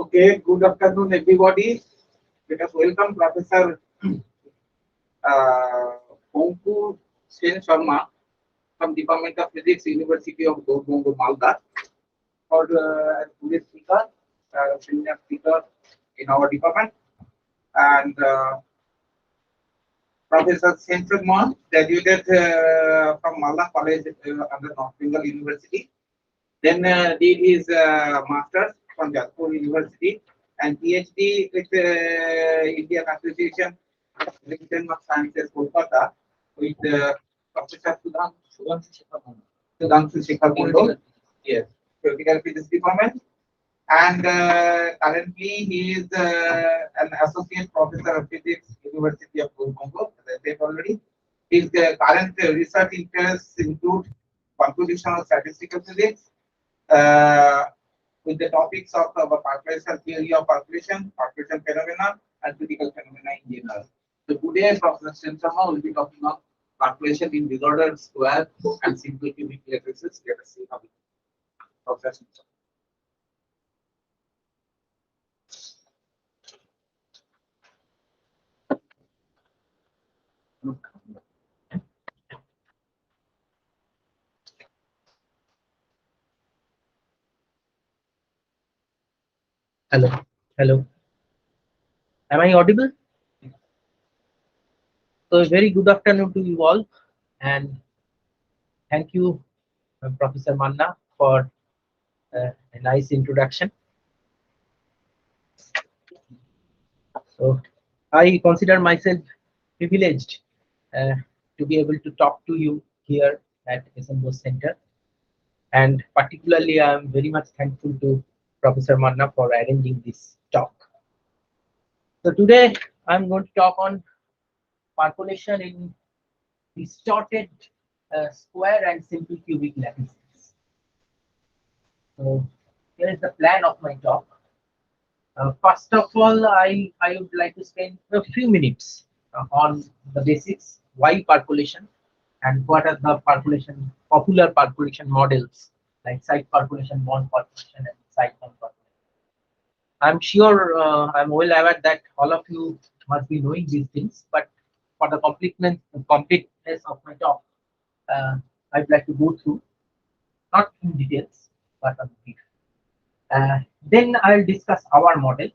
Okay, good afternoon, everybody. Let us welcome Professor Ankur Sensharma from Department of Physics, University of Gourbanga, Malda, for today's speaker, senior speaker in our department, and Professor Sensharma graduated from Malda College under North Bengal University. Then did his master's from Jadpur University and PhD with Indian Association of Religion of Sciences, Kolkata, with Professor Sudhanshu Shekhar Mondol. Yes, Theoretical Physics Department. And currently he is an associate professor of physics, University of Gourbanga, as I said already. His current research interests include computational statistical physics, uh, with the topics of percolation, theory of percolation, percolation phenomena, and physical phenomena in general. So today, Professor Sensharma will be talking about percolation in disordered square and simple cubic lattices. Let us see how it Professor Sensharma. Hello, hello. Am I audible? So, a very good afternoon to you all, and thank you, Professor Manna, for a nice introduction. So, I consider myself privileged to be able to talk to you here at SMBO Center, and particularly, I am very much thankful to Professor Manna for arranging this talk. So, today I'm going to talk on percolation in distorted square and simple cubic lattices. So here is the plan of my talk. First of all, I would like to spend a few minutes on the basics, why percolation, and what are the percolation popular percolation models like side percolation, bond percolation, and side bond percolation. I'm sure I'm well aware that all of you must be knowing these things, but for the completeness of my talk, I'd like to go through, not in details, but a brief. Then I'll discuss our model,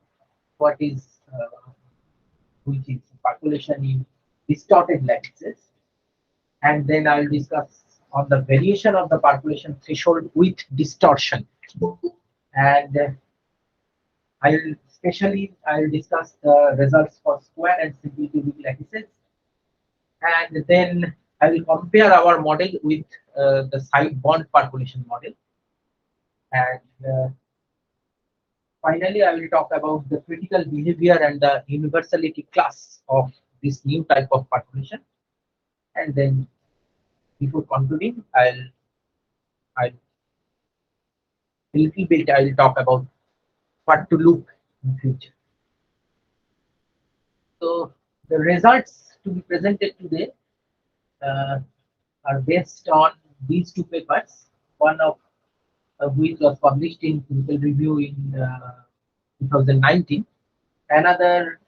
what is which is percolation in distorted lattices, and then I'll discuss on the variation of the percolation threshold with distortion, and I'll discuss the results for square and simple cubic lattices, and then I will compare our model with the side bond percolation model, and finally I will talk about the critical behavior and the universality class of this new type of percolation, and then before concluding, I'll a little bit I'll talk about what to look in future. So the results to be presented today are based on these two papers, one of which was published in Clinical Review in 2019, another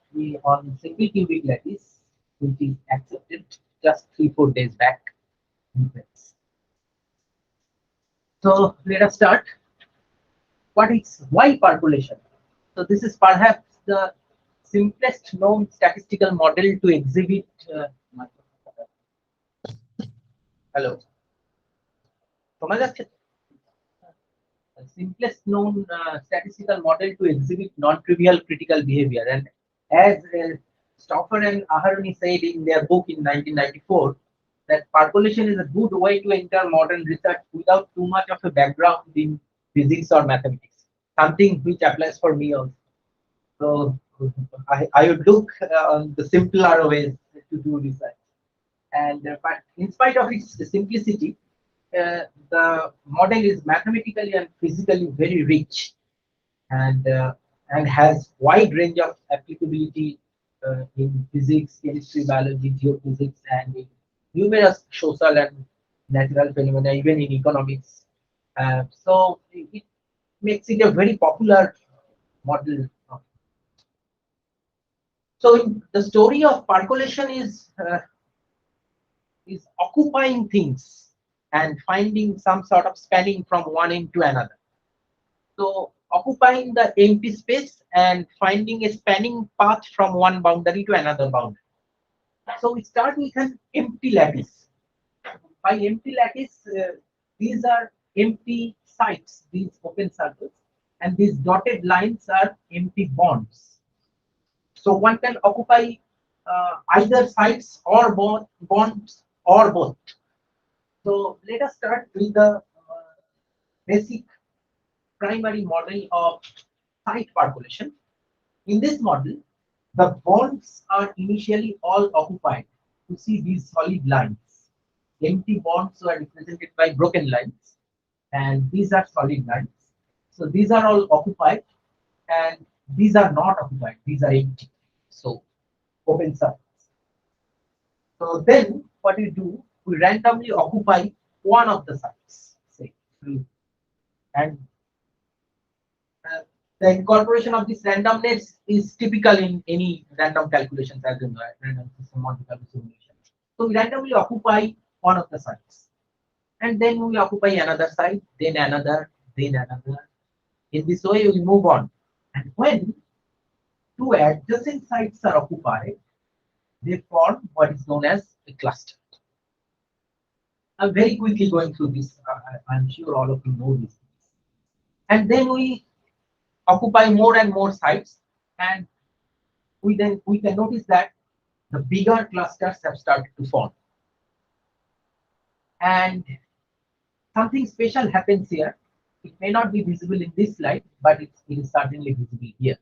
on simple cubic lattice, which is accepted just 3-4 days back. So let us start. Why percolation? So this is perhaps the simplest known statistical model to exhibit. Hello. Simplest known statistical model to exhibit non-trivial critical behavior, and as Stauffer and Aharoni said in their book in 1994, that percolation is a good way to enter modern research without too much of a background in physics or mathematics, something which applies for me also. So I would look on the simpler ways to do research, and but in spite of its simplicity, the model is mathematically and physically very rich, and has wide range of applicability in physics, chemistry, biology, geophysics, and in numerous social and natural phenomena, even in economics. So it makes it a very popular model. So the story of percolation is occupying things and finding some sort of spanning from one end to another. So occupying the empty space and finding a spanning path from one boundary to another boundary. So we start with an empty lattice. By empty lattice, these are empty sites, these open circles, and these dotted lines are empty bonds. So one can occupy either sites or both bonds or both. So let us start with the basic primary model of site percolation. In this model, the bonds are initially all occupied. You see these solid lines. Empty bonds are represented by broken lines, and these are solid lines. So these are all occupied, and these are not occupied. These are empty. So open circles. So then what we do, we randomly occupy one of the sites, say, and the incorporation of this randomness is typical in any random calculations, as in random system multiple simulation. So we randomly occupy one of the sites, and then we occupy another site, then another, then another. In this way, we move on. And when two adjacent sites are occupied, they form what is known as a cluster. I'm very quickly going through this. I'm sure all of you know this. And then we occupy more and more sites, and we can notice that the bigger clusters have started to form. And something special happens here. It may not be visible in this slide, but it is certainly visible here.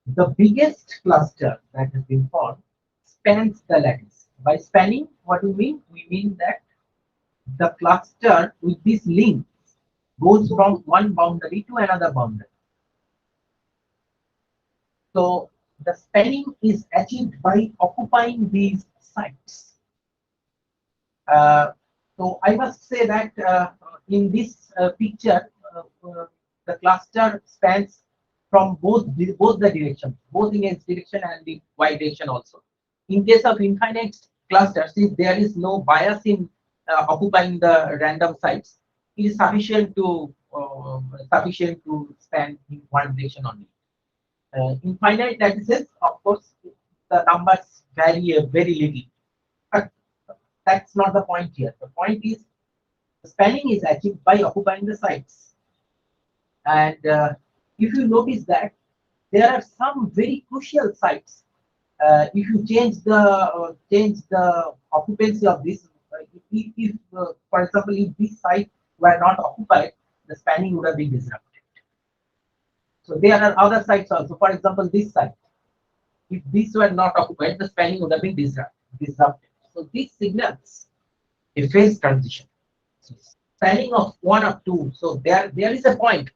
The biggest cluster that has been formed spans the lattice. By spanning, what do we mean? We mean that the cluster with this link goes from one boundary to another boundary. So the spanning is achieved by occupying these sites. So I must say that in this picture, the cluster spans from both the directions, both in x direction and the y direction also. In case of infinite clusters, if there is no bias in occupying the random sites, it is sufficient to span in one direction only. Infinite lattices, of course, the numbers vary very little, but that's not the point here. The point is the spanning is achieved by occupying the sites. And if you notice that there are some very crucial sites, if you change the occupancy of this, if for example, if this site were not occupied, the spanning would have been disrupted. So there are other sites also. For example, this site, if these were not occupied, the spanning would have been disrupted. So this signals a phase transition. So spanning of one or two. So there is a point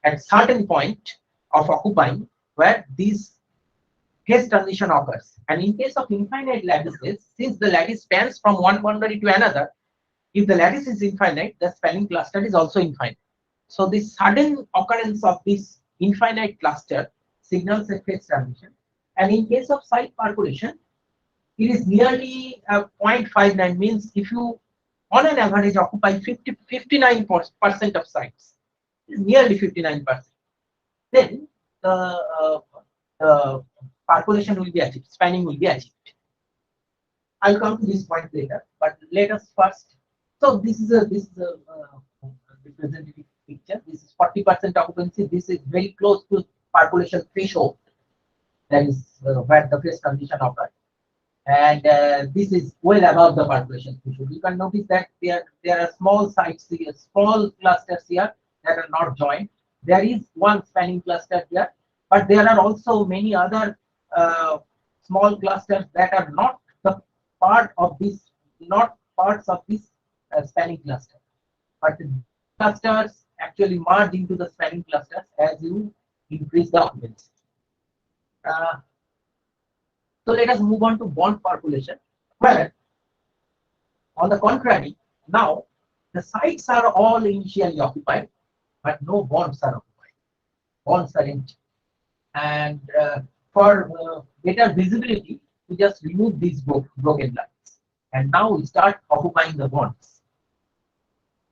at certain point of occupying where this phase transition occurs. And in case of infinite lattices, since the lattice spans from one boundary to another, if the lattice is infinite, the spanning cluster is also infinite. So this sudden occurrence of this infinite cluster signals a phase transition. And in case of site percolation, it is nearly 0.59, means if you on an average occupy 59% of sites, nearly 59%, then the percolation will be achieved, spanning will be achieved. I'll come to this point later, but let us first. So this is a representative picture. This is 40% occupancy. This is very close to percolation threshold. That is where the phase transition occurs. And this is well above the percolation threshold. You can notice that there are small sites here, small clusters here that are not joined. There is one spanning cluster here, but there are also many other small clusters that are not the part of this, not parts of this spanning cluster. But the clusters actually merge into the spanning clusters as you increase the occupancy. So let us move on to bond percolation, where, on the contrary, now the sites are all initially occupied, but no bonds are occupied. bonds are empty. And for better visibility, we just remove these broken lines. And now we start occupying the bonds.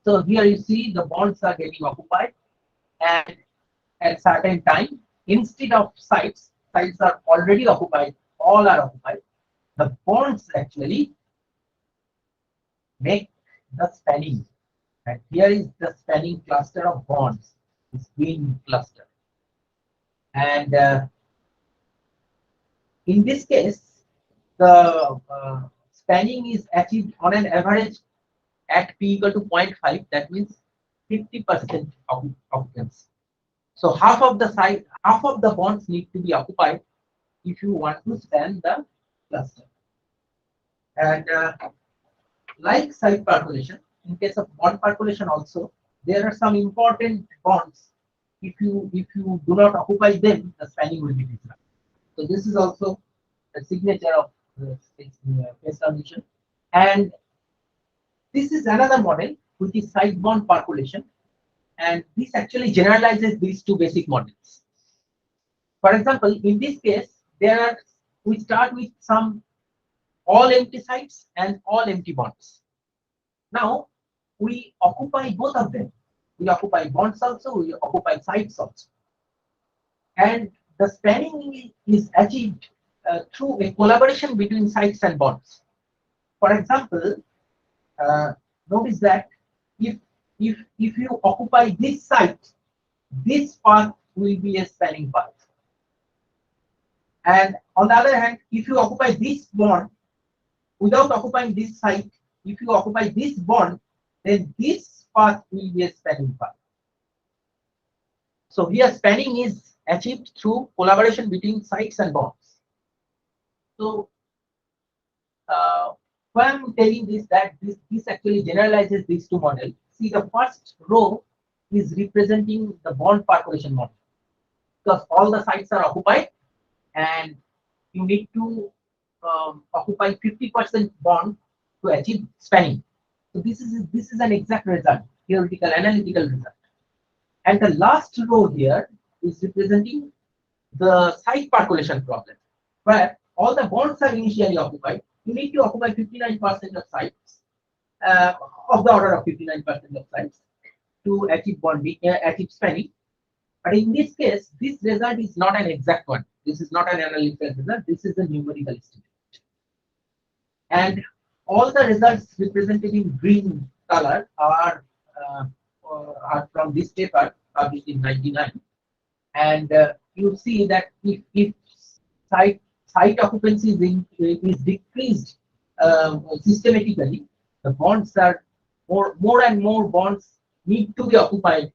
So here you see the bonds are getting occupied, and at certain time, instead of sites are already occupied, all are occupied. The bonds actually make the spanning. And here is the spanning cluster of bonds, this green cluster. And in this case, the spanning is achieved on an average at p equal to 0.5. That means 50% occupancy. So half of the bonds need to be occupied if you want to span the cluster. And like site percolation, in case of bond percolation also, there are some important bonds. If you do not occupy them, the spanning will be different. So this is also a signature of phase transition. And this is another model which is site bond percolation, and this actually generalizes these two basic models. For example, in this case, we start with some all empty sites and all empty bonds. Now we occupy both of them. We occupy bonds also, we occupy sites also. And the spanning is achieved through a collaboration between sites and bonds. For example, notice that if you occupy this site, this path will be a spanning path. And on the other hand, if you occupy this bond without occupying this site, if you occupy this bond, then this path will be a spanning path. So here spanning is achieved through collaboration between sites and bonds. So why I'm telling this, that this actually generalizes these two models. See, the first row is representing the bond percolation model, because all the sites are occupied and you need to occupy 50% bond to achieve spanning. So this is an exact result, theoretical analytical result. And the last row here is representing the site percolation problem, where all the bonds are initially occupied. You need to occupy 59% of sites, of the order of 59% of sites, to achieve bonding, achieve spanning. But in this case, this result is not an exact one. This is not an analytical result. This is a numerical estimate. And all the results represented in green color are from this paper published in 1999. And you see that if site occupancy is decreased systematically, the bonds are more and more bonds need to be occupied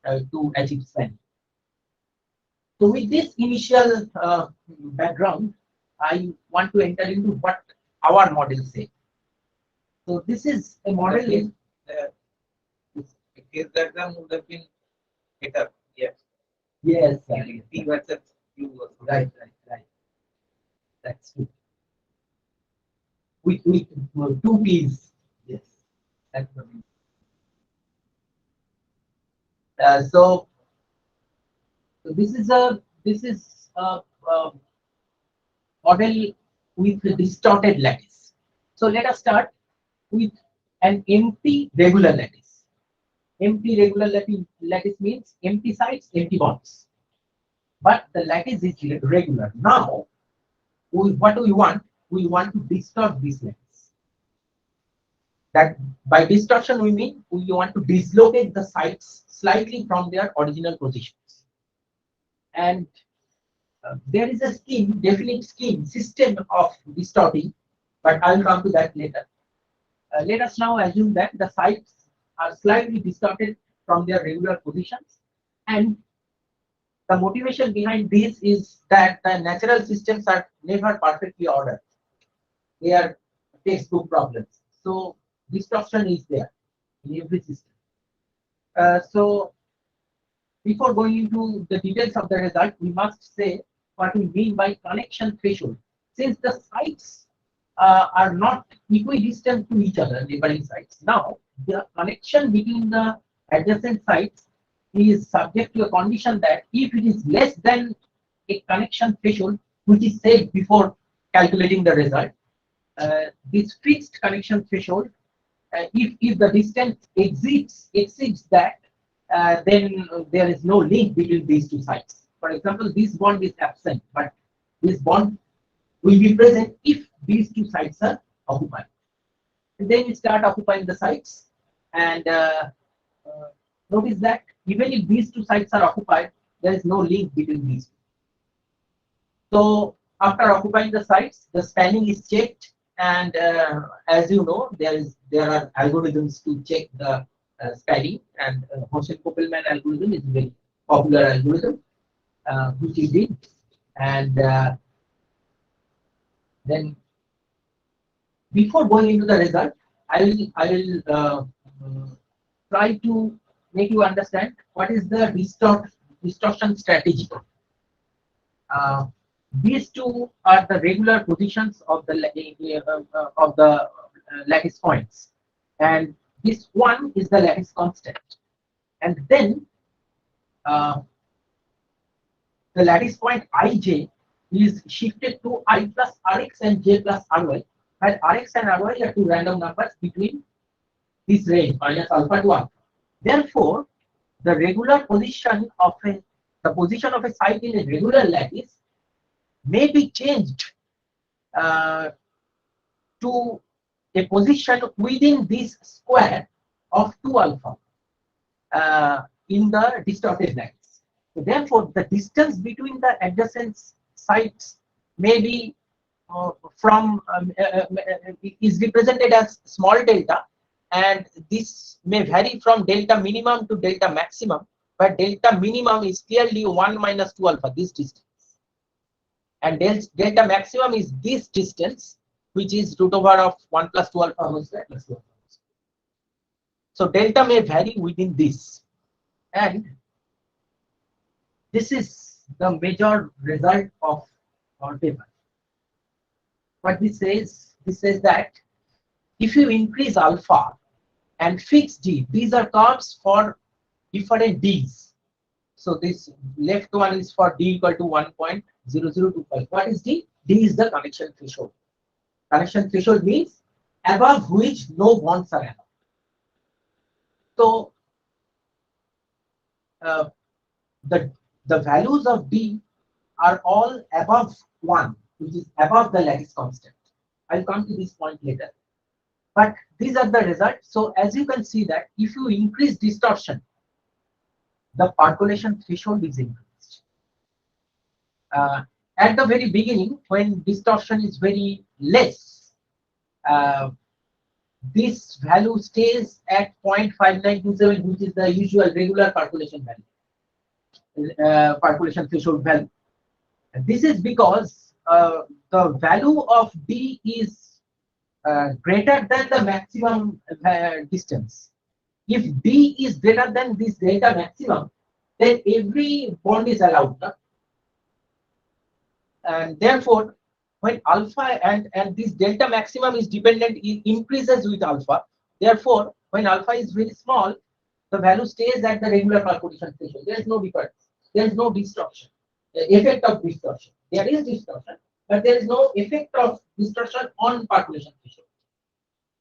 to achieve spanning. So with this initial background, I want to enter into what our model says. So this is a model in case diagram would have been better. Yes. Yes. P versus Q. Right. That's true. With two P's. Yes. That's what we so this is a model with a distorted lattice. So let us start with an empty regular lattice. Empty regular lattice means empty sites, empty bonds. But the lattice is regular. Now, what do we want? We want to distort this lattice. That by distortion we mean we want to dislocate the sites slightly from their original positions. And there is a definite system of distorting, but I'll come to that later. Let us now assume that the sites are slightly distorted from their regular positions, and the motivation behind this is that the natural systems are never perfectly ordered. They are textbook problems. So distortion is there in every system. So before going into the details of the result, we must say what we mean by connection threshold. Since the sites are not equidistant to each other, neighboring sites, now the connection between the adjacent sites is subject to a condition that if it is less than a connection threshold, which is set before calculating the result, this fixed connection threshold, if the distance exceeds that, then there is no link between these two sites. For example, this bond is absent, but this bond will be present if these two sites are occupied. And then you start occupying the sites, and notice that even if these two sites are occupied, there is no link between these two. So after occupying the sites, the spanning is checked, and as you know, there are algorithms to check the spanning, and Hosel-Koppelman algorithm is a very popular algorithm, which is it, and then before going into the result, I will try to make you understand what is the distortion strategy. These two are the regular positions of the lattice points, and this one is the lattice constant, and then the lattice point ij is shifted to I plus Rx and j plus Ry, where Rx and Ry are two random numbers between this range minus alpha to alpha. Therefore, the regular position of the position of a site in a regular lattice may be changed to a position within this square of 2 alpha in the distorted lattice. So therefore, the distance between the adjacent sites may be is represented as small delta, and this may vary from delta minimum to delta maximum, but delta minimum is clearly 1 minus 2 alpha, this distance, and delta maximum is this distance, which is root over of 1 plus 2 alpha whole square plus 2 alpha. So delta may vary within this, and this is the major result of our paper. What this says that if you increase alpha and fix d, these are curves for different d's. So this left one is for d equal to 1.0025. What is d? D is the connection threshold. Connection threshold means above which no bonds are allowed. So the values of d are all above 1, which is above the lattice constant. I'll come to this point later. But these are the results. So as you can see that if you increase distortion, the percolation threshold is increased. At the very beginning, when distortion is very less, this value stays at 0.5927, which is the usual regular percolation value, percolation threshold value. And this is because the value of d is greater than the maximum distance. If d is greater than this delta maximum, then every bond is allowed. And therefore, when alpha and this delta maximum is dependent, it increases with alpha. Therefore, when alpha is very small, the value stays at the regular percolation threshold. There is no difference. There is no distortion. The effect of distortion. There is distortion, but there is no effect of distortion on percolation threshold.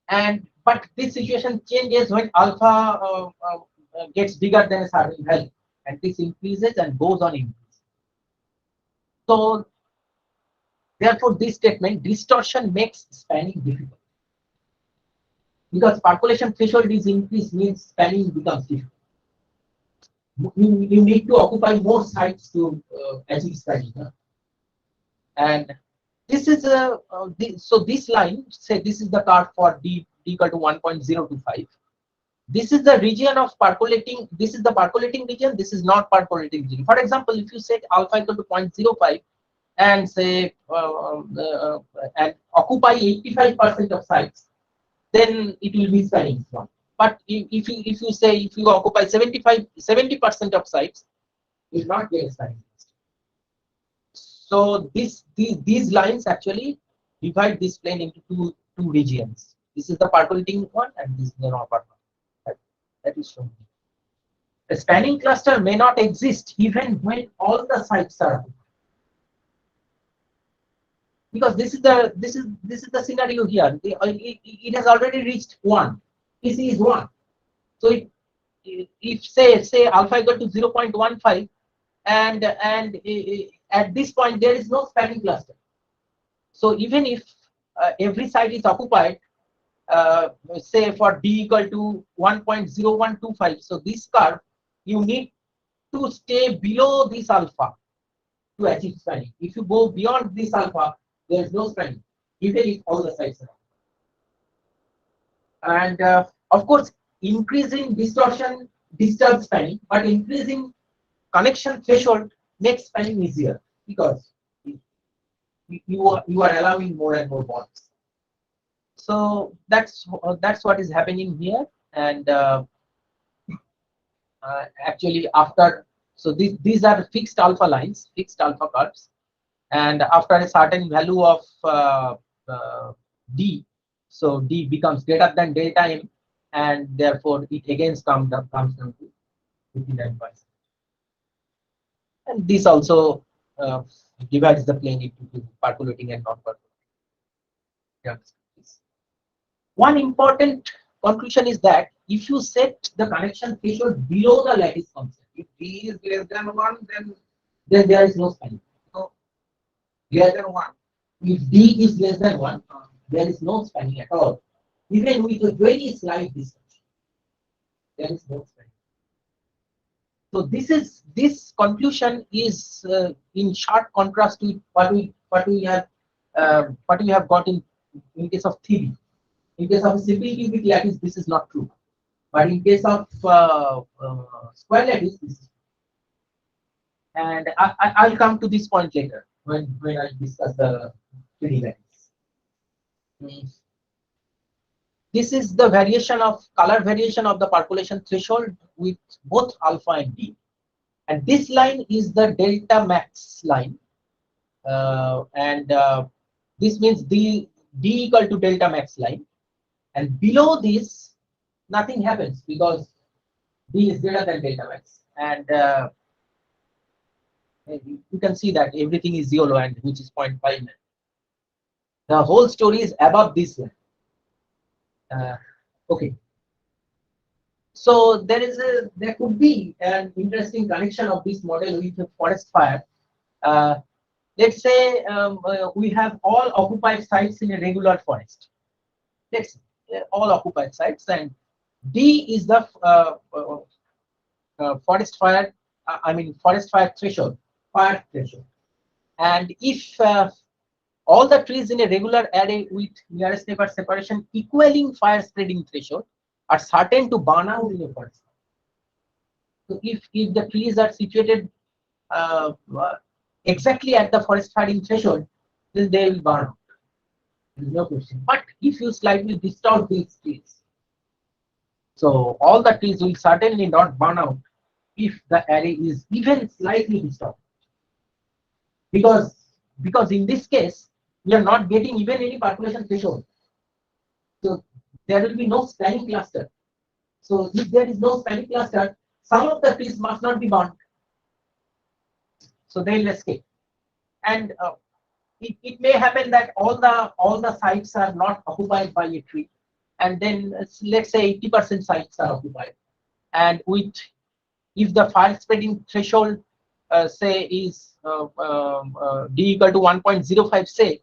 And but this situation changes when alpha gets bigger than a certain value, and this increases and goes on increasing. So therefore, this statement, distortion makes spanning difficult, because percolation threshold is increased means spanning becomes difficult. You need to occupy more sites to achieve spanning. And this is a so this line, say this is the curve for d equal to 1.025. This is the region of percolating. This is the percolating region. This is not percolating region. For example, if you set alpha equal to 0.05 and say and occupy 85% of sites, then it will be spanning one. But if you occupy 70% of sites, you will not get spanning. So these lines actually divide this plane into two regions. This is the percolating one, and this is the non-percolating. That is shown. A spanning cluster may not exist even when all the sites are occupied. Because this is the scenario here. It has already reached 1. PC is 1. So if say alpha equal to 0.15, and at this point there is no spanning cluster. So even if every site is occupied, say for d equal to 1.0125, so this curve, you need to stay below this alpha to achieve spanning. If you go beyond this alpha, there is no spanning, even if all the sites are occupied. And of course, increasing distortion disturbs spanning, but increasing connection threshold makes spanning easier, because you are allowing more and more bonds. So that's what is happening here. And actually after, so these are fixed alpha lines, fixed alpha curves, and after a certain value of d, so d becomes greater than delta m, and therefore it again comes down to 59%. And this also divides the plane into percolating and non-percolating. Yeah. One important conclusion is that if you set the connection threshold below the lattice constant, if d is less than 1, then there is no spanning. So greater than 1. If d is less than 1, there is no spanning at all. Even with a very slight distortion, there is no spanning. So this conclusion is in sharp contrast to what we have got in case of theory. In case of simple cubic lattice, this is not true. But in case of square lattice, this is. And I'll come to this point later when I discuss the 3D lattice. This is the color variation of the percolation threshold with both alpha and d. And this line is the delta max line. This means d equal to delta max line. And below this, nothing happens because d is greater than delta max. And you can see that everything is yellow, and which is 0.5. The whole story is above this line. Okay. So there could be an interesting connection of this model with the forest fire. Let's say we have all occupied sites in a regular forest. Let's all occupied sites, and D is the forest fire. Forest fire threshold, fire threshold. And if all the trees in a regular array with nearest neighbor separation equaling fire spreading threshold are certain to burn out in a forest. So if the trees are situated exactly at the forest firing threshold, then they will burn out. There is no question. But if you slightly distort these trees, so all the trees will certainly not burn out if the array is even slightly distorted. Because in this case, we are not getting even any percolation threshold. So there will be no spanning cluster. So if there is no spanning cluster, some of the trees must not be burnt. So they will escape. And it may happen that all the sites are not occupied by a tree, and then let's say 80% sites are occupied. And if the fire spreading threshold say is d equal to 1.05, say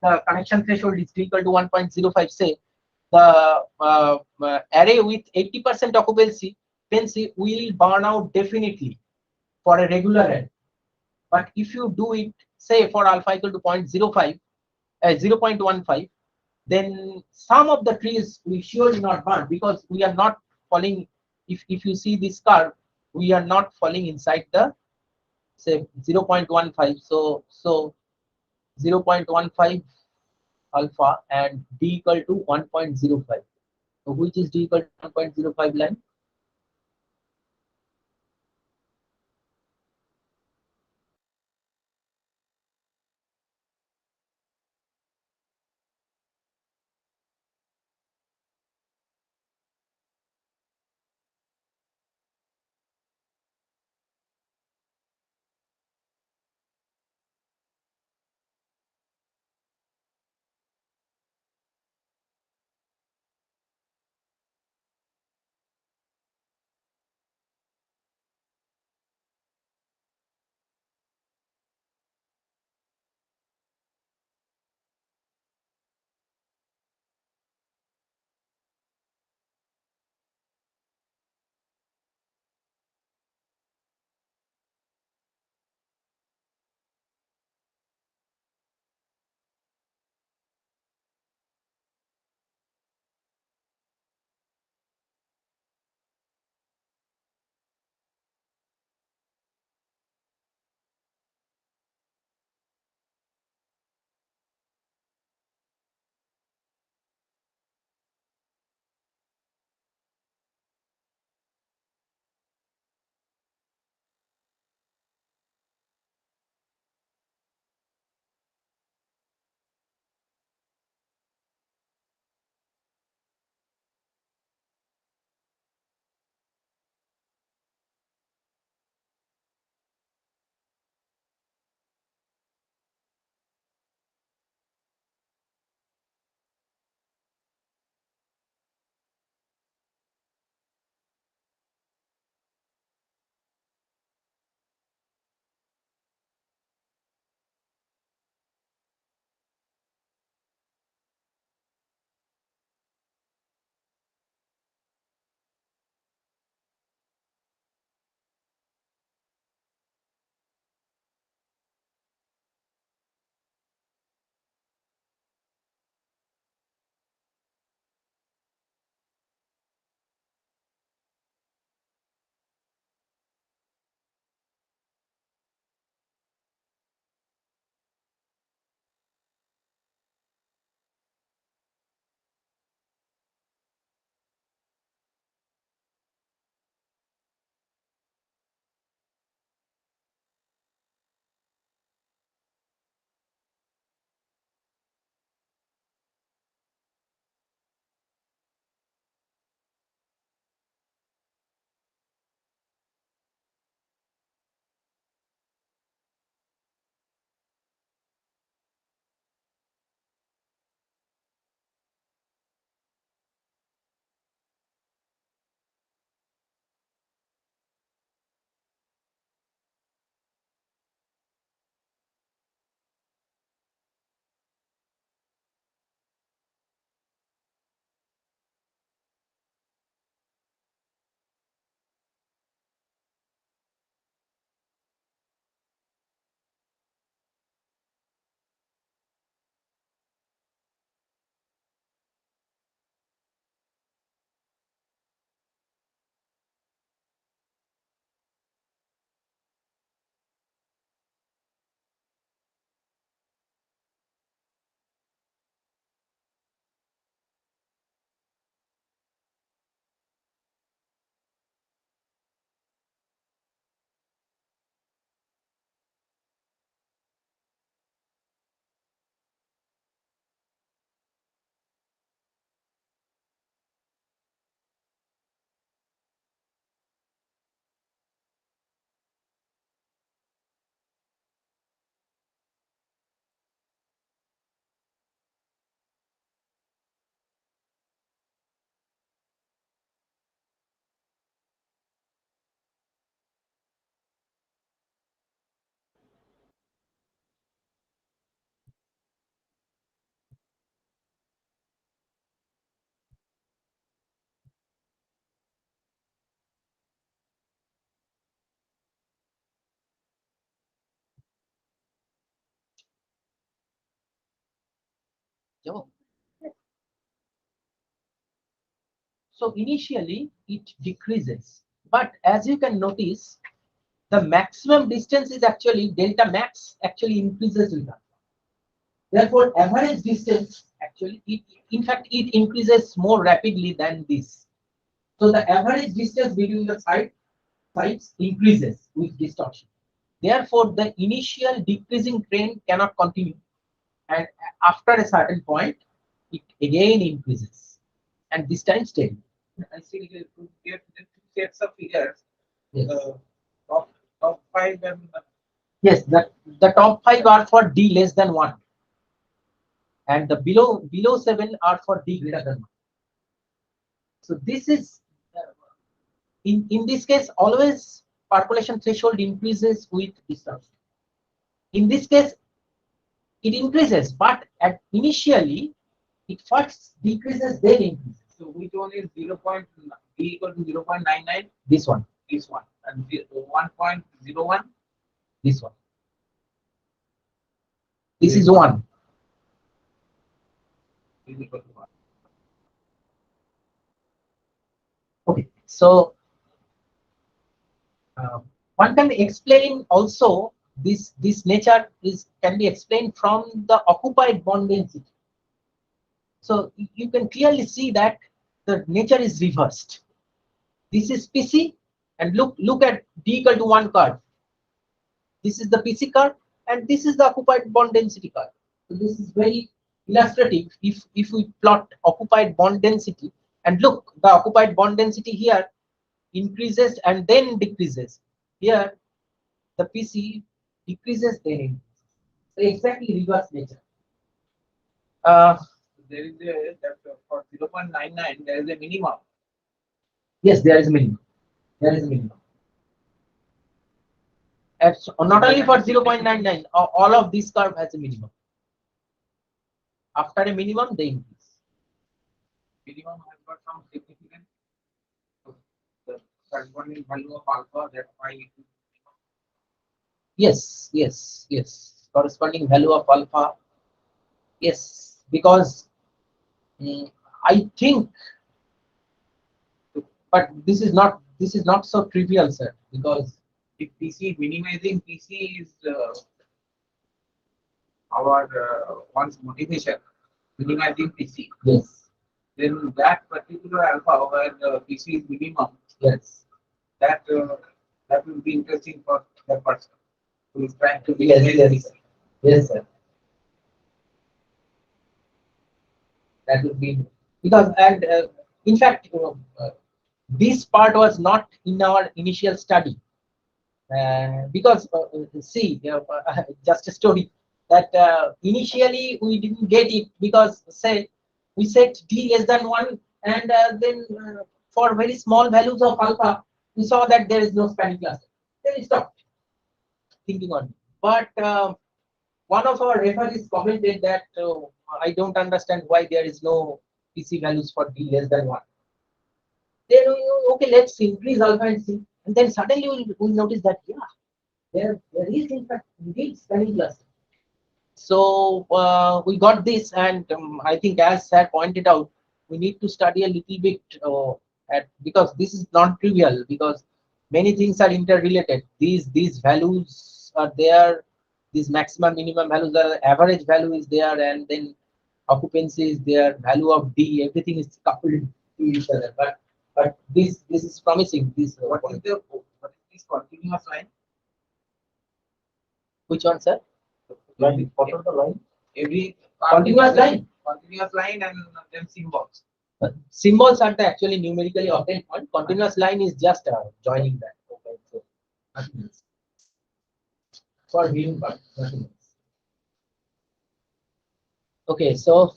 the connection threshold is d equal to 1.05, say the array with 80% occupancy will burn out definitely for a regular array. But if you do it, say for alpha equal to 0.15, then some of the trees will surely not burn, because we are not falling. If you see this curve, we are not falling inside the, say, 0.15. So 0.15 alpha and d equal to 1.05. So which is d equal to 1.05 line? So initially it decreases, but as you can notice, the maximum distance is actually delta max actually increases with that. Therefore, average distance actually, in fact, it increases more rapidly than this. So the average distance between the sides increases with distortion. Therefore, the initial decreasing trend cannot continue, and after a certain point, it again increases, and this time steady. I see to get the two sets of figures. Yes. Top 5 and Yes, the top 5 are for d less than 1, and the below 7 are for d greater than 1. So this is in this case always percolation threshold increases with distortion. In this case, it increases, but at initially it first decreases, then increases. so which one is 0. B equal to 0.99? This one, This one. And 1.01? this one. This is 1. Is equal to 1. Okay, so one can explain also this nature can be explained from the occupied bond density. So you can clearly see that the nature is reversed. This is PC, and look at d equal to 1 curve. This is the PC curve, and this is the occupied bond density curve. So this is very illustrative. If we plot occupied bond density, and look, the occupied bond density here increases and then decreases. Here, the PC decreases then increases. So exactly reverse nature. There is a that for 0.99 there is a minimum. Yes, there is a minimum. There is a minimum. And so not only for 0.99, all of this curve has a minimum. After a minimum, they increase. Minimum has got some significance. So the corresponding value of alpha, that's why it is Yes, yes, yes. Corresponding value of alpha. Yes, because I think, but this is not so trivial, sir. Because if PC minimizing PC is our one's motivation, minimizing PC. yes, Then that particular alpha where the PC is minimum, yes, that will be interesting for the person who is trying to yes, minimize yes, PC. yes, sir. That would be because, and in fact, this part was not in our initial study. Because see, just a story that initially we didn't get it because say we set d less than 1, and then for very small values of alpha we saw that there is no spanning cluster. Then we stopped thinking on it. But one of our referees commented that I don't understand why there is no PC values for d less than 1. Then okay, let's increase alpha and see, and then suddenly we'll notice that yeah, there is in fact indeed spanning cluster. So we got this, and I think as Sir pointed out, we need to study a little bit because this is not trivial, because many things are interrelated. These values are there, these maximum minimum values are, average value is there, and then occupancy is there, value of D, everything is coupled to each other. But this is promising. This What is this continuous line? which one, sir? Line. What are the line? Every Continuous line. continuous line and then symbols. Symbols are the actually numerically obtained point. Continuous line is just joining that. Okay, so nothing else. For viewing part, nothing else. Okay, so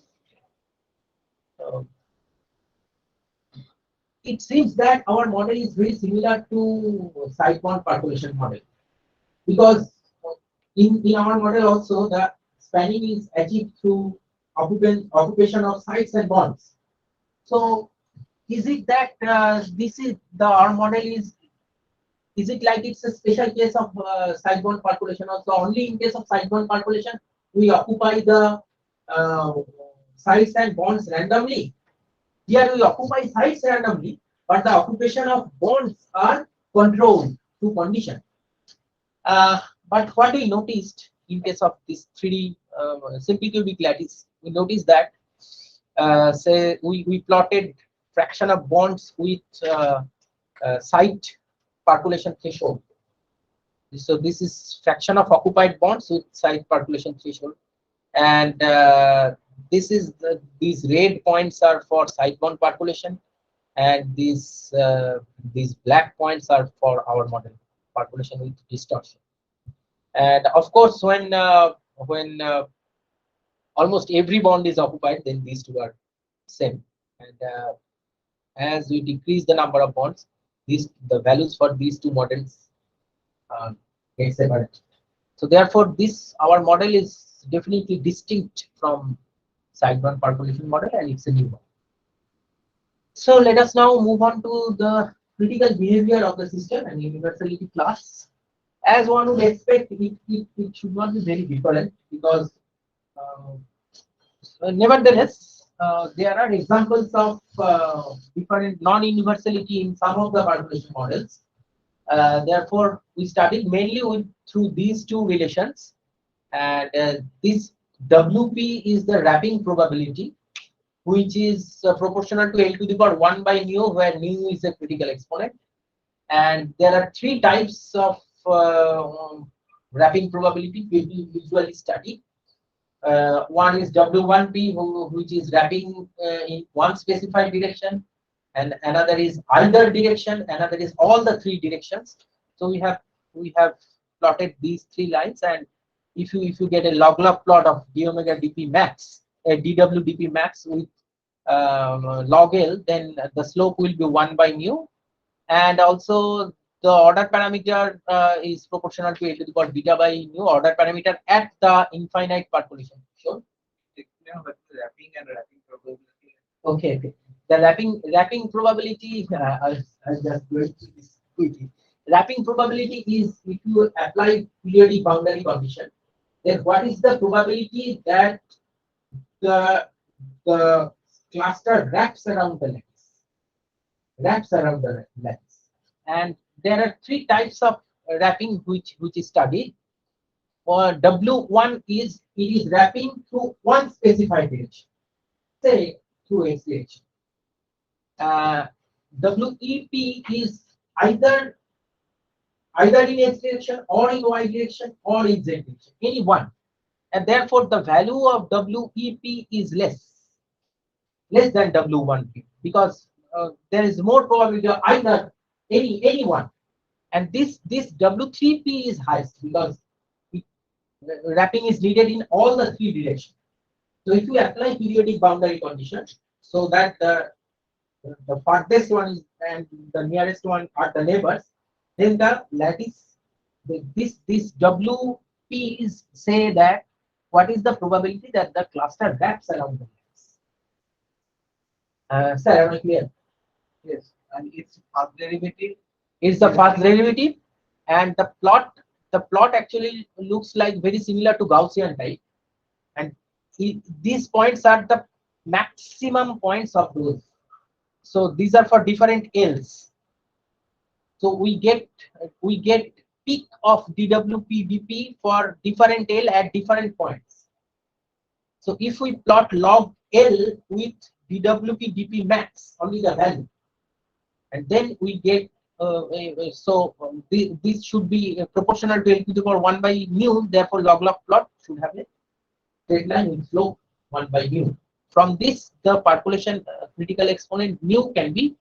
it seems that our model is very similar to side-bound percolation model, because in our model also the spanning is achieved through occupation of sides and bonds. So is it that this is our model is it like it's a special case of side-bound percolation also? Only in case of side-bound percolation we occupy the sides and bonds randomly, Here we occupy sites randomly, but the occupation of bonds are controlled through condition. But what we noticed in case of this 3D simple cubic lattice, we noticed that say we plotted fraction of bonds with site percolation threshold. So this is fraction of occupied bonds with site percolation threshold, and this is these red points are for site bond percolation, and these black points are for our model percolation with distortion. And of course, when almost every bond is occupied, then these two are same. And as we decrease the number of bonds, the values for these two models get separated. So therefore, our model is definitely distinct from side bond percolation model, and it's a new one. So let us now move on to the critical behavior of the system and universality class. As one would expect, it should not be very different, because nevertheless, there are examples of different non-universality in some of the percolation models. Therefore, we studied mainly through these two relations, and this WP is the wrapping probability, which is proportional to L to the power 1 by nu, where nu is a critical exponent. And there are three types of wrapping probability people usually study. One is W1P, which is wrapping in one specified direction, and another is either direction, another is all the three directions. So we have plotted these three lines, and if you get a log plot of d omega dp max, dw dp max with log L, then the slope will be 1 by mu, and also the order parameter is proportional to L to the power beta by nu, order parameter at the infinite percolation. Sure. Wrapping and wrapping probability. Okay. The wrapping probability, I'll just go into this quickly. Wrapping probability is if you apply periodic boundary condition, then what is the probability that the cluster wraps around the lattice? And there are three types of wrapping which is studied. For W1 it is wrapping through one specified direction, say through X direction. WEP is either in X direction or in Y direction or in Z direction, any one, and therefore the value of WEP is less than W1P, because there is more probability of either any one, and this W3P is highest because wrapping is needed in all the three directions. So if you apply periodic boundary conditions, so that the farthest one and the nearest one are the neighbors, then the lattice, this WPs say that what is the probability that the cluster wraps around the lattice. Sir, am I clear? Yes, and its path derivative Is the path derivative, and the plot actually looks like very similar to Gaussian type, and these points are the maximum points of those. So these are for different L's. So we get peak of DWP for different L at different points. So if we plot log L with DWP dp max, only the value, and then we get this should be proportional to L to the power 1 by mu. Therefore, log plot should have a straight line with slope 1 by mu. From this, the percolation critical exponent mu can be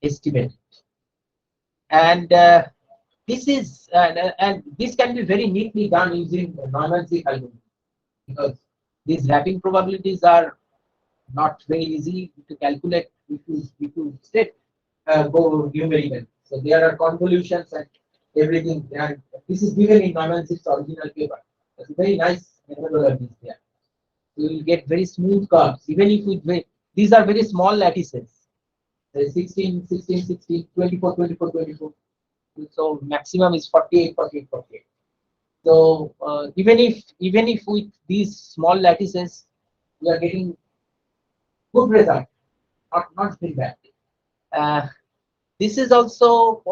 estimated, and this is and this can be very neatly done using Neumann-Zinn algorithm, because these wrapping probabilities are not very easy to calculate if you state go numerical. So there are convolutions and everything, and this is given in Neumann-Zinn's original paper. It's very nice methodology there. So you will get very smooth curves, even if these are very small lattices, 16, 16, 16, 24, 24, 24. So maximum is 48, 48, 48. So even if with these small lattices we are getting good result, not very bad. This is also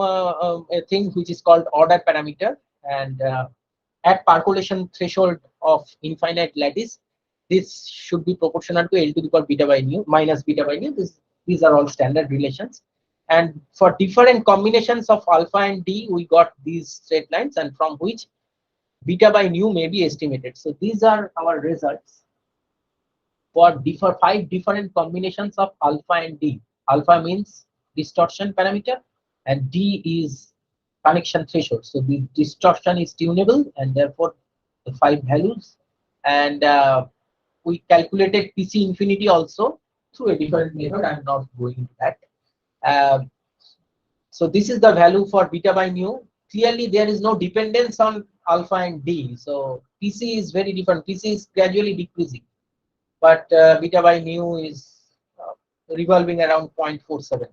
a thing which is called order parameter, and at percolation threshold of infinite lattice, this should be proportional to L to the power beta by nu minus beta by nu. These are all standard relations. And for different combinations of alpha and D, we got these straight lines, and from which beta by nu may be estimated. So these are our results for 5 different combinations of alpha and D. Alpha means distortion parameter, and D is connection threshold. So the distortion is tunable, and therefore the 5 values. And we calculated PC infinity also through a different method. I'm not going into that. So this is the value for beta by nu. Clearly, there is no dependence on alpha and D. So PC is very different. PC is gradually decreasing, but beta by nu is revolving around 0.47,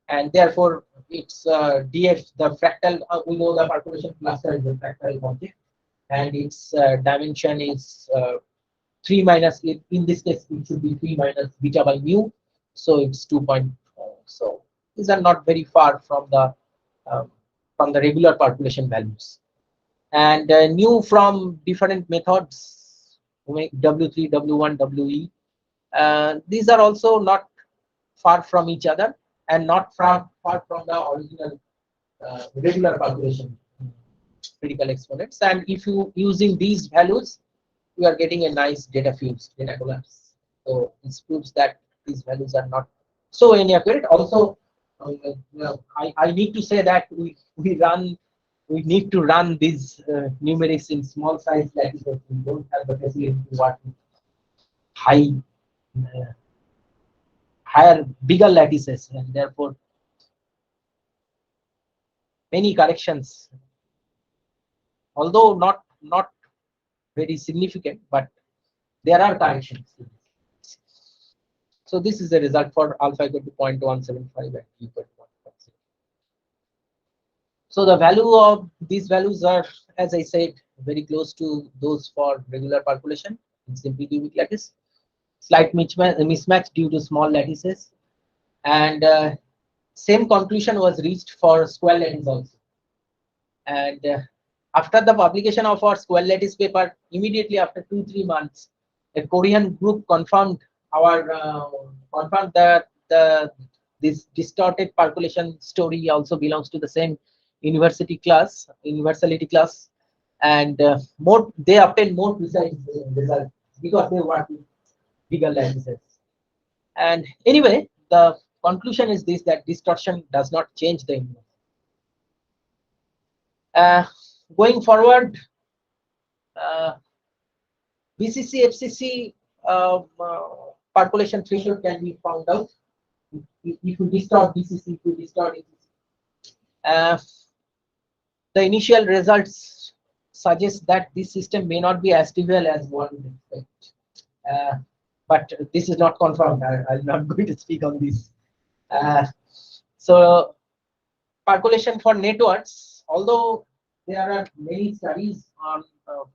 and therefore it's DF, the fractal. We know the percolation cluster is a fractal object, and its dimension is 3 minus. In this case, it should be 3 minus beta by mu, so it's 2.4. So these are not very far from the regular percolation values. And new from different methods, W3, W1, WE. These are also not far from each other, and not far from the original regular percolation critical exponents. And if you using these values, we are getting a nice data fuse, data collapse. So this proves that these values are not so inaccurate. Also, I need to say that we need to run these numerics in small size lattices. We don't have the facility to work with higher, bigger lattices, and therefore many corrections, although not very significant, but there are corrections. So this is the result for alpha equal to 0.175 and equal to 1.6. So the value of these values are, as I said, very close to those for regular percolation in simple cubic lattice. Slight mismatch due to small lattices, and same conclusion was reached for square lattice also. And after the publication of our square lattice paper, immediately after 2-3 months, a Korean group confirmed that this distorted percolation story also belongs to the same universality class, and they obtained more precise results because they work with bigger lattices. And anyway, the conclusion is this: that distortion does not change the universe. Going forward, BCC FCC percolation threshold can be found out. If you distort BCC, if you distort ACC. The initial results suggest that this system may not be as trivial as one would expect. But this is not confirmed. I'm not going to speak on this. So percolation for networks, although there are many studies on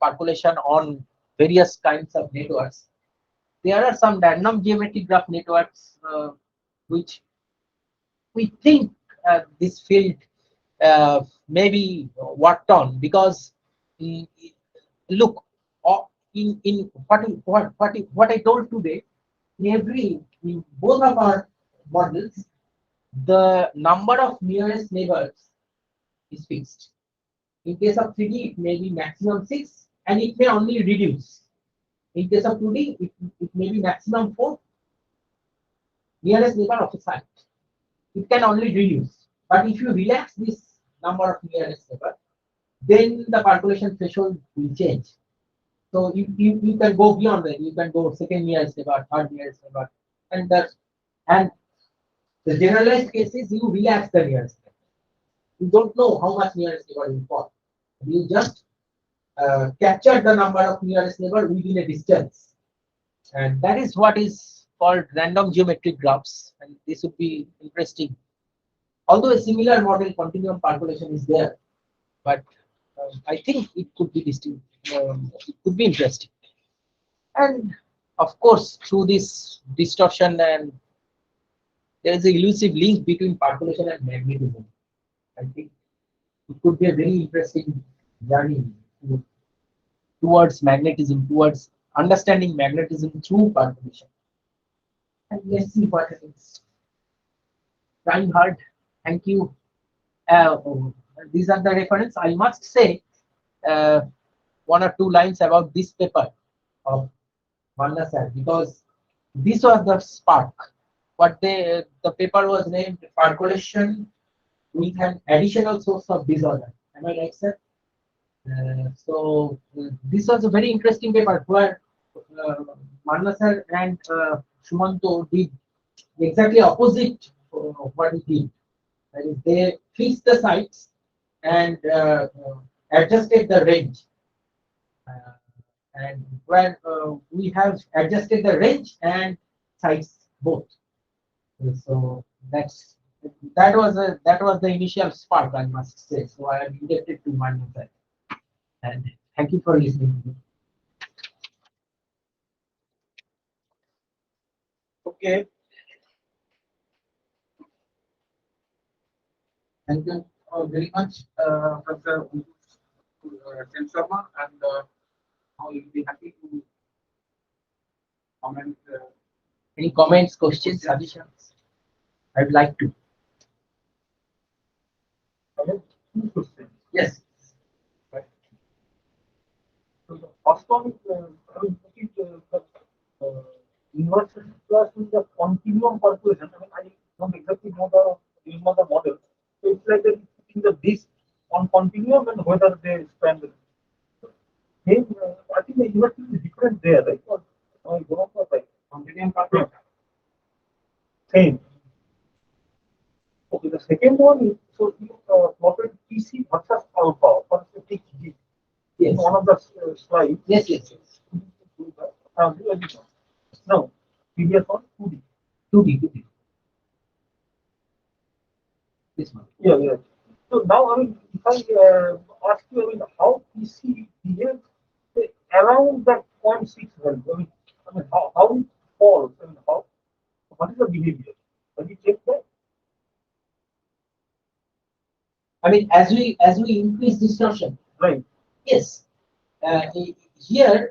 percolation on various kinds of networks, there are some random geometric graph networks which we think this field may be worked on, because look, in what I told today, in both of our models, the number of nearest neighbors is fixed. In case of 3D, it may be maximum 6, and it may only reduce. In case of 2D, it may be maximum 4 nearest neighbor of a site. It can only reduce. But if you relax this number of nearest neighbor, then the percolation threshold will change. So you can go beyond that. You can go second nearest neighbor, third nearest neighbor, and the generalized case is you relax the nearest neighbor. You don't know how much nearest neighbor you fall. You just capture the number of nearest neighbor within a distance, and that is what is called random geometric graphs. And this would be interesting. Although a similar model, continuum percolation, is there, but I think it could be distinct. It could be interesting. And of course, through this distortion and there is a elusive link between percolation and magnetism. I think it could be a very interesting journey towards magnetism, towards understanding magnetism through percolation. And let's see what happens. Trying hard. Thank you. These are the reference. I must say one or two lines about this paper of Malda sir, because this was the spark. What the paper was named Percolation with an additional source of disorder. Am I right, sir? This was a very interesting paper where Malda sir and Sumanto did exactly opposite what he did. That is, they fixed the sites and adjusted the range. And where we have adjusted the range and size both. So that was the initial spark, I must say. So I am indebted to Malda sir. And thank you for listening to me. Okay. Thank you Very much, Professor Sensharma, and now you'll be happy to comment. Any comments, questions, suggestions? I'd like to. I have two questions. Yes. Right. So the first one is, I mean, universal class is the continuum percolation. I mean, I don't exactly know the name of the model. So it's like putting the disc on continuum and whether they stand. Then I think the universal is different there, right? Or I don't know, right? Continuum percolation. Same. Okay, the second one is, so you plotted PC versus alpha for static G. Yes. One of the slides. Yes. Yes. No, previous one 2D. 2D. This one. Yeah. So now, I mean, if I ask you, I mean, how PC behaves around that 0.6 value, I mean, how it falls, I mean, what is the behavior? Have you checked that? I mean, as we increase distortion, Right. yes. Here,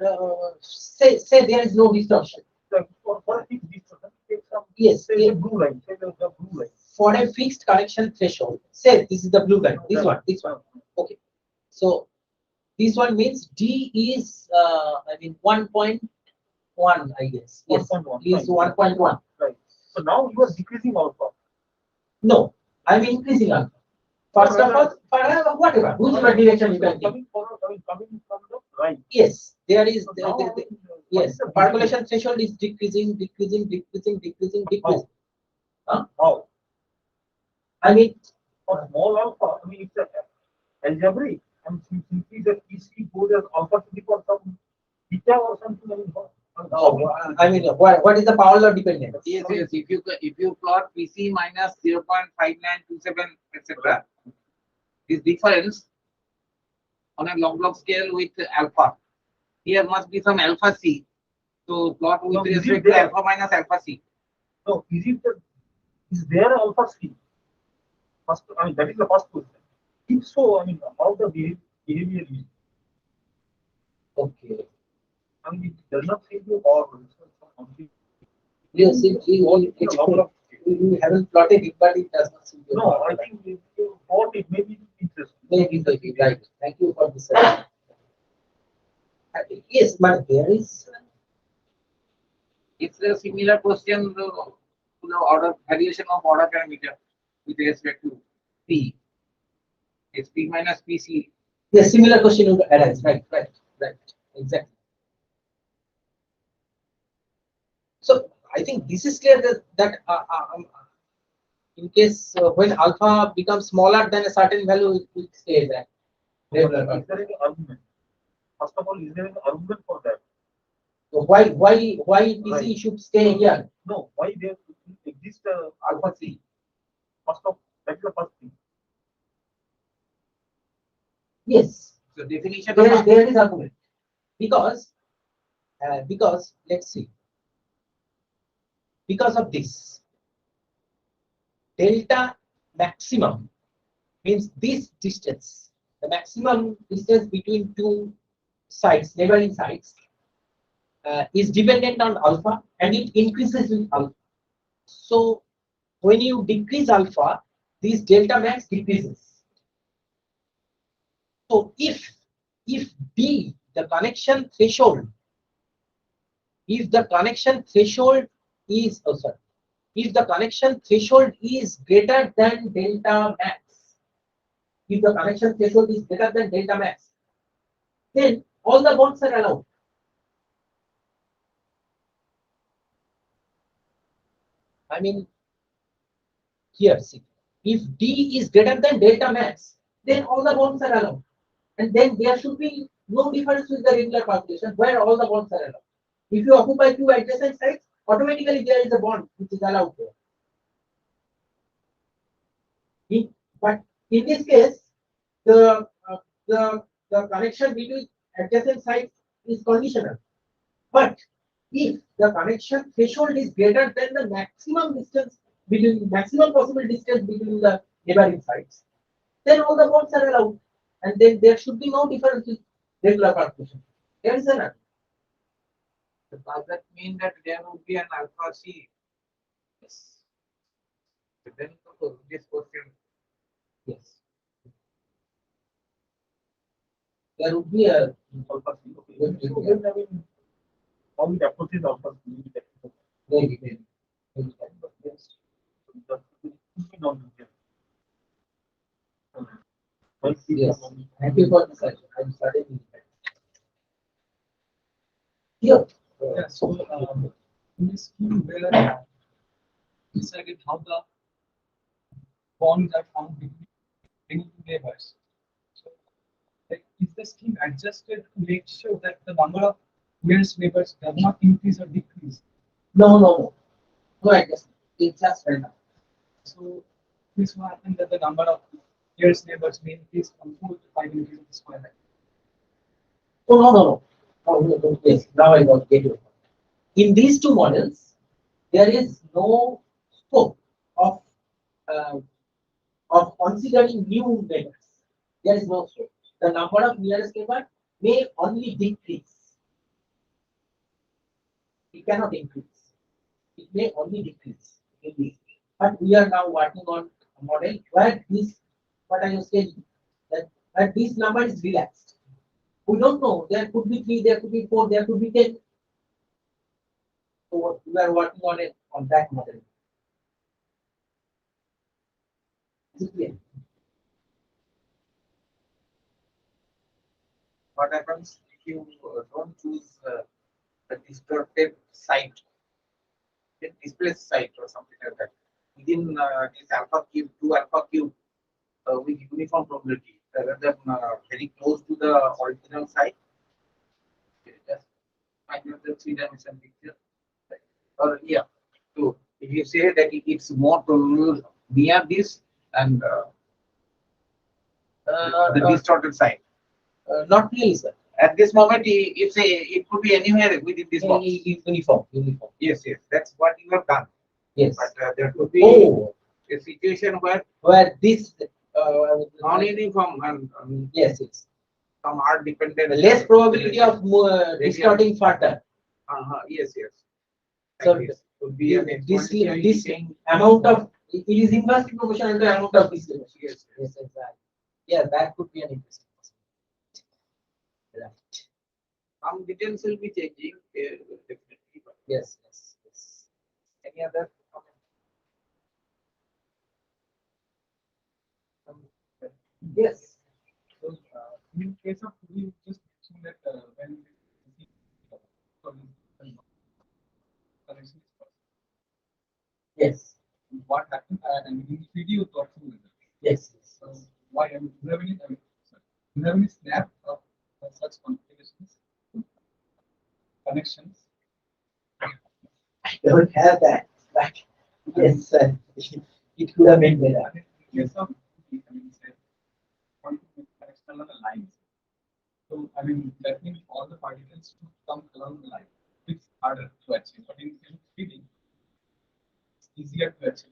say there is no distortion. Like for a fixed distortion, take some. Yes. Say the blue line. Say the blue line. For a fixed connection threshold, say this is the blue line. This one. Okay. So this one means D is I mean 1.1, I guess. Yes. 1.1. Is 1.1. Right. So now you are decreasing alpha. No, I'm increasing alpha. First of all, whatever, whichever direction you can take. Coming from the right. Yes, there is. So Yes, the percolation threshold is decreasing. How? I mean, For small alpha, I mean, it's algebraic. And simply the PC goes as alpha to the power some beta or something. I mean, what is the power law dependence? Yes. If you plot PC minus 0.5927, etc., this difference on a log scale with alpha. Here must be some alpha C. So plot with respect to alpha minus alpha C. No, is there alpha C? First, I mean, that is the first question. If so, I mean, how the behavior is? Okay. I mean, it does not seem to or Yes, we haven't plotted it, but it does not seem to. No, I think if you thought it may be interesting. Maybe, right. Thank you for this. Yes, but there is. It's a similar question to the order variation of order parameter with respect to P. It's P minus PC. Yes, similar question would arise. Right. Exactly. So I think this is clear that in case when alpha becomes smaller than a certain value, it will stay there. Is there any argument? First of all, is there any argument for that? So why PC should stay here? No, why there exists Alpha C. First of that is the first thing. Yes. So definition There is argument because let's see, because of this. delta maximum means this distance, the maximum distance between two sides, neighboring sides, is dependent on alpha and it increases with alpha. So when you decrease alpha, this delta max decreases. So if D, the connection threshold, if the connection threshold is if the connection threshold is greater than delta max, if the connection threshold is greater than delta max, then all the bonds are allowed. I mean, here see, if D is greater than delta max, then all the bonds are allowed. And then there should be no difference with the regular population where all the bonds are allowed. If you occupy two adjacent sites, automatically there is a bond which is allowed there. But in this case, the connection between adjacent sites is conditional. But if the connection threshold is greater than the maximum distance between maximum possible distance between the neighboring sites, then all the bonds are allowed, and then there should be no difference with regular population. There is an. Does that mean that there would be an alpha C? Yes. Then this question. Yes. There would be a alpha C. Okay. So then, I mean, all the approaches alpha C. maybe. But yes, that should be non-linear. Yes. Thank you for the session. I'm starting. Here. Yeah, so in this scheme where decided how the bonds are found between neighbors. So, like, is the scheme adjusted to make sure that the number of nearest neighbors does not increase or decrease? No, I guess it's just random. So this will happen that the number of nearest neighbors may increase from 4 to 5 meters of the square line. No. Yes, now I got get you. In these two models, there is no scope of considering new neighbors. There is no scope. The number of nearest neighbor may only decrease. It cannot increase. It may only decrease. But we are now working on a model where this, what I was saying, that this number is relaxed. We don't know. There could be 3, there could be 4, there could be 10. So we are working on it on that model. Is it clear? What happens if you don't choose a distorted site, a displaced site or something like that? Within this alpha cube, 2 alpha cube with uniform probability, rather than very close to the original site. Okay, just find out the 3-dimensional picture. Right. Or yeah, so if you say that it's more probable near this and the distorted site. Not really, sir. At this moment, it's it could be anywhere within this box. Uniform. Yes, that's what you have done. Yes. But there could be a situation where this non-uniform and yes, some are dependent. less probability of distorting further. Yes. So Like this could be an this exponential amount of it is inversely proportional to the amount of distribution. Yes. Exactly. Yeah, that could be an interesting possibility. Right. Some details will be changing. Definitely. But Yes. any other comment? Yes. So in case of we just mentioned that when connection is first. Yes. What happened and in video talking. Yes. So why do you have any snap of such configurations connections? I don't have that. But yes, sir. It could have been better. In case of say connection along the lines. So I mean that means all the particles to come along the line. It's harder to achieve, but in 3D, it's easier to achieve.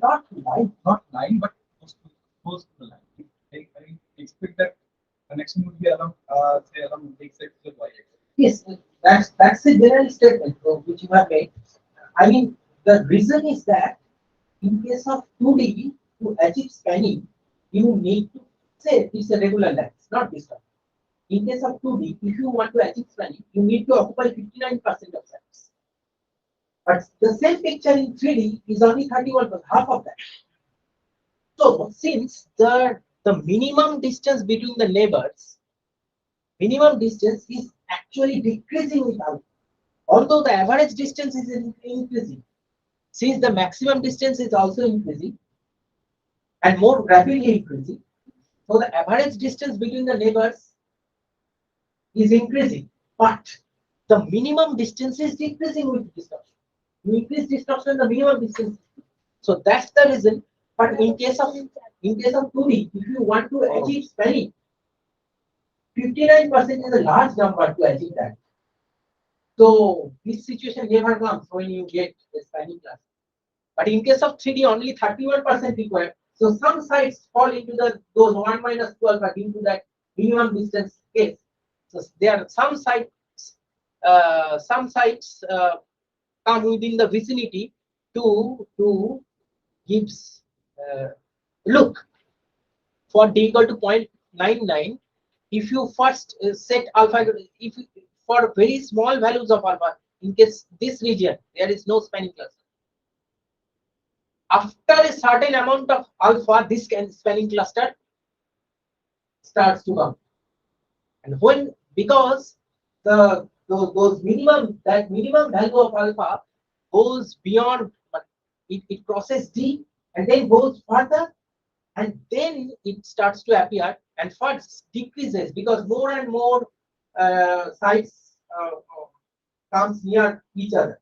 not line. Not line, but close to the line. I expect that connection would be around, say around x axis or y axis. Yes, that's a general statement which you have made. I mean, the reason is that in case of 2D, to achieve spanning, you need to say it's a regular length, not this one. In case of 2D, if you want to achieve spanning, you need to occupy 59% of sites. But the same picture in 3D is only 31%, half of that. So since the minimum distance between the neighbors, minimum distance is actually decreasing with alpha, although the average distance is increasing. Since the maximum distance is also increasing and more rapidly increasing, so the average distance between the neighbors is increasing, but the minimum distance is decreasing with distortion. You increase distortion, the minimum distance. So that's the reason. But in case of 2D, if you want to achieve spanning, 59% is a large number to achieve that. So this situation never comes when you get the spanning class. But in case of 3D, only 31% required. So some sites fall into those 1 minus 12 are into that minimum distance case. So there are some sites come within the vicinity to gives look for d equal to 0.99. If you first set alpha, if for very small values of alpha, in case this region there is no spanning cluster. After a certain amount of alpha, this spanning cluster starts to come, and when because those minimum value of alpha goes beyond, it crosses D and then goes further, and then it starts to appear and first decreases because more and more sites comes near each other.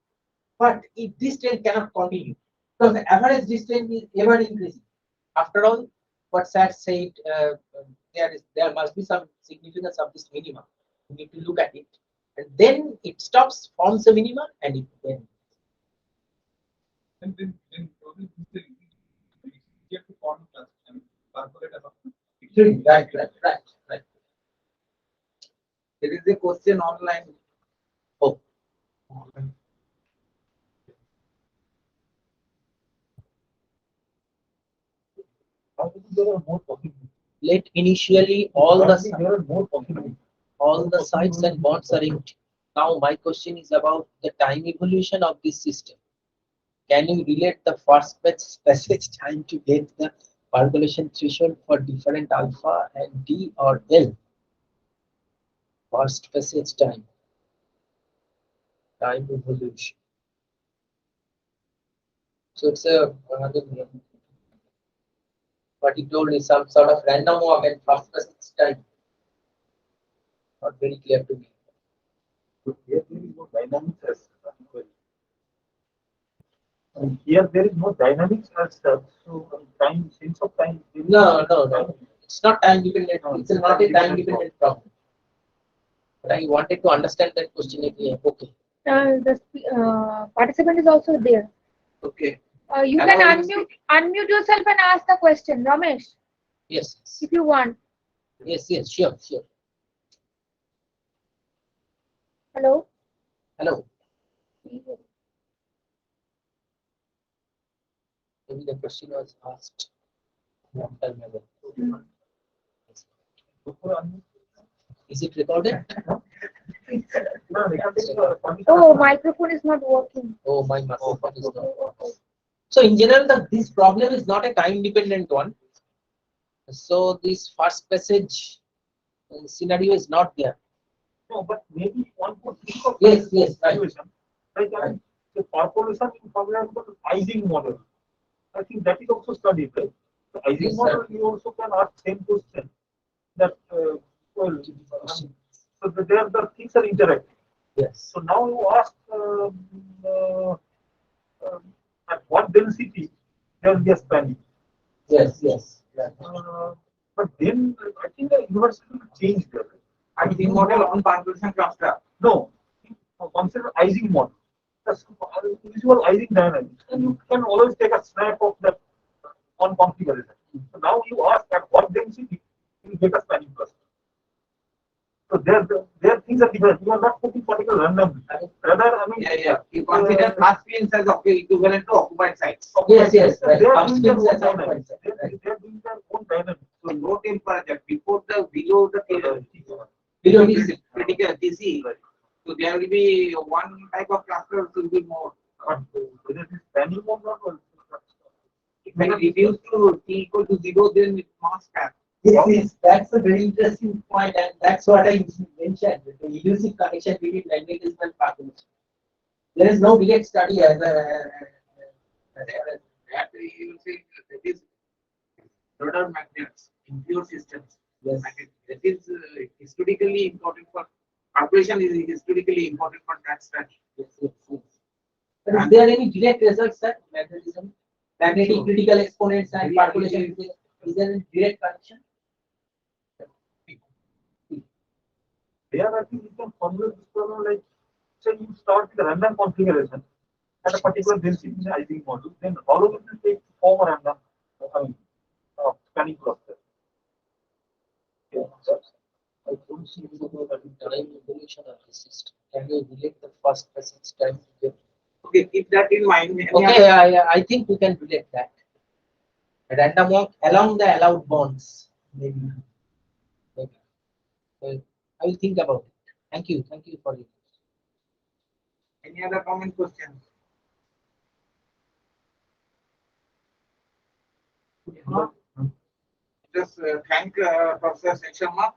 But this trend cannot continue because the average distance is ever increasing. After all, what Sat said, there must be some significance of this minimum. We need to look at it, and then it stops, forms a minimum, and it then. And then probably this is easier to form class and calculate about. Right. There is a question online. Oh. There are more possibilities. Let initially all There the are more possibilities. sites and bonds are empty. Now my question is about the time evolution of this system. Can you relate the first passage time to get the percolation threshold for different alpha and D or L? First passage time evolution. So it's what he told is some sort of random walk and first passage time. Not very clear to me. So here there is no dynamics as such. And here there is no dynamics as such. So time, sense of time. No. It's not time dependent. It's not a time dependent problem. But I wanted to understand that question again. Okay. The participant is also there. Okay. You Hello, can unmute yourself and ask the question, Ramesh, Yes. if you want. Yes. Sure. Hello. Hello. Maybe the question was asked long time ago. Is it recorded? Oh, microphone is not working. Oh, my microphone is not. So in general, this problem is not a time dependent one. So this first passage scenario is not there. No, but maybe one could think of Yes, right. situation. Like the percolation, for example, Ising model. I think that is also studied, right? The Ising Yes, model, sir. you also can ask same question. That so there the things are interacting. Yes. So now you ask at what density there will be a spanning. Yes. But then I think the university will change that. I think model on percolation cluster. No, consider Ising model. The usual Ising dynamics, and you can always take a snap of that on configuration. So now you ask at what density you get a spanning cluster. So there things are different. You are not putting particular randomly. Rather, I mean, Yeah. You consider class fields as equivalent to occupied sites. Yes. They are Right. doing their own Right. dynamics. They are doing their own dynamics. So low temperature below the Below TC. critical TC. Right. So there will be one type of cluster will be more. But whether it is spanning or not, If I reduce to T equal to 0, then it must span. Yes, that's a very interesting point, and that's what I mentioned. The elusive connection between magnetism and percolation. There is no direct study as That you say that is rudder magnets in pure systems. Yes. That is historically important for calculation is historically important for that study. Yes. But is there any direct results, sir? Magnetism, magnetic critical exponents and percolation. Is there any direct connection? there I think you can formulate this problem like, say you start with a random configuration at a particular density in the IV module, then all of it will take form a random spanning cluster. I don't see time evolution of the system. Can you relate the first passage time? Okay, keep that in mind. Okay, I think we can relate that. A random walk along the allowed bonds. Maybe. Well, I will think about it. Thank you for it. Any other comment questions? Just thank Professor Sensharma